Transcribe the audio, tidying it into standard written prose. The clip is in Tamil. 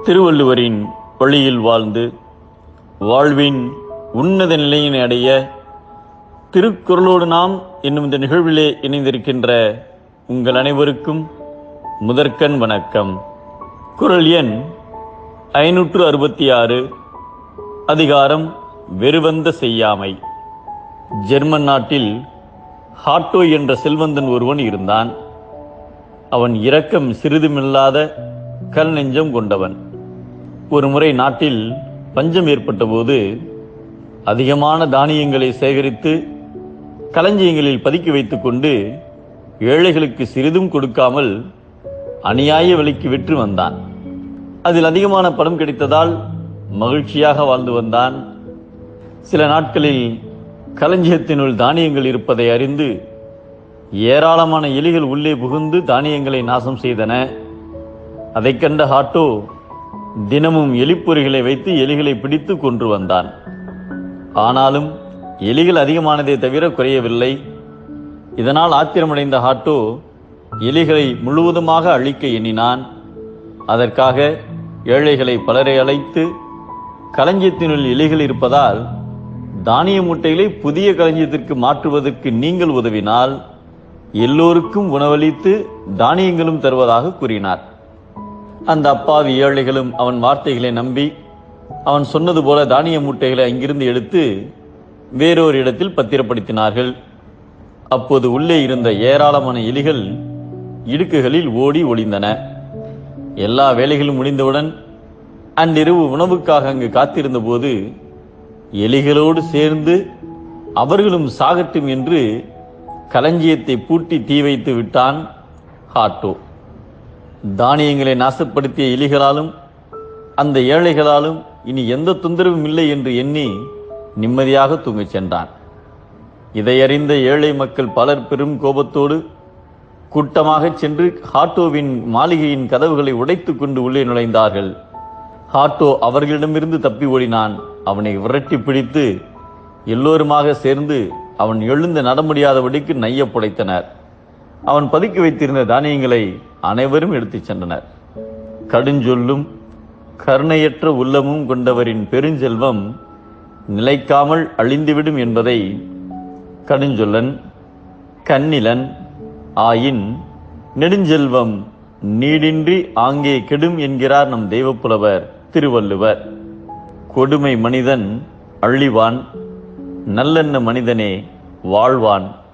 திருவள்ளுவரின் வழியில் வாழ்ந்து வாழ்வின் உன்னத நிலையினை அடைய திருக்குறளோடு நாம் என்னும் இந்த நிகழ்விலே இணைந்திருக்கின்ற உங்கள் அனைவருக்கும் முதற்கண் வணக்கம். குறள் எண் 566, அதிகாரம் வெறுவந்த செய்யாமை. ஜெர்மன் நாட்டில் ஹாட்டோ என்ற செல்வந்தன் ஒருவன் இருந்தான். அவன் இரக்கம் சிறிதுமில்லாத கல் நெஞ்சம் கொண்டவன். ஒரு முறை நாட்டில் பஞ்சம் ஏற்பட்ட போது அதிகமான தானியங்களை சேகரித்து களஞ்சியங்களில் பதுக்கி வைத்துக் கொண்டு ஏழைகளுக்கு சிறிதும் கொடுக்காமல் அநியாய விலைக்கு விற்று வந்தான். அதில் அதிகமான பணம் கிடைத்ததால் மகிழ்ச்சியாக வாழ்ந்து வந்தான். சில நாட்களில் களஞ்சியத்தினுள் தானியங்கள் இருப்பதை அறிந்து ஏராளமான எலிகள் உள்ளே புகுந்து தானியங்களை நாசம் செய்தன. அதை கண்ட ஹாட்டோ தினமும் எலிப்பொறிகளை வைத்து எலிகளை பிடித்து கொன்று வந்தான். ஆனாலும் எலிகள் அதிகமானதை தவிர குறையவில்லை. இதனால் ஆத்திரமடைந்த ஹாட்டோ எலிகளை முழுவதுமாக அழிக்க எண்ணினான். அதற்காக ஏழைகளை பலரை அழைத்து, களஞ்சியத்தினுள் எலிகள் இருப்பதால் தானிய மூட்டைகளை புதிய களஞ்சியத்திற்கு மாற்றுவதற்கு நீங்கள் உதவினால் எல்லோருக்கும் உணவளித்து தானியங்களும் தருவதாக கூறினார். அந்த அப்பாவி ஏழைகளும் அவன் வார்த்தைகளை நம்பி அவன் சொன்னது போல தானிய மூட்டைகளை அங்கிருந்து எடுத்து வேறொரு இடத்தில் பத்திரப்படுத்தினார்கள். அப்போது உள்ளே இருந்த ஏராளமான எலிகள் இடுக்குகளில் ஓடி ஒளிந்தன. எல்லா வேலைகளும் முடிந்தவுடன் அன்றிரவு உணவுக்காக அங்கு காத்திருந்த போது எலிகளோடு சேர்ந்து அவர்களும் சாகட்டும் என்று களஞ்சியத்தை பூட்டி தீ வைத்து விட்டான் ஹாட்டோ. தானியங்களை நாசப்படுத்திய எலிகளாலும் அந்த ஏழைகளாலும் இனி எந்த தொந்தரவும் இல்லை என்று எண்ணி நிம்மதியாக தூங்கச் சென்றான். இதையறிந்த ஏழை மக்கள் பலர் பெரும் கோபத்தோடு கூட்டமாக சென்று ஹாட்டோவின் மாளிகையின் கதவுகளை உடைத்து கொண்டு உள்ளே நுழைந்தார்கள். ஹாட்டோ அவர்களிடமிருந்து தப்பி ஓடினான். அவனை விரட்டி பிடித்து எல்லோருமாக சேர்ந்து அவன் எழுந்து நட முடியாதபடிக்கு நைய புடைத்தனர். அவன் பதுக்கி வைத்திருந்த தானியங்களை அனைவரும் எடுத்துச் சென்றனர். கடுஞ்சொல்லும் கருணையற்ற உள்ளமும் கொண்டவரின் பெருஞ்செல்வம் நிலைக்காமல் அழிந்துவிடும் என்பதை கடுஞ்சொல்லன் கண்ணிலன் ஆயின் நெடுஞ்செல்வம் நீடின்றி ஆங்கே கெடும் என்கிறார் நம் தெய்வப்புலவர் திருவள்ளுவர். கொடுமை மனிதன் அழிவான், நல்லெண்ண மனிதனே வாழ்வான்.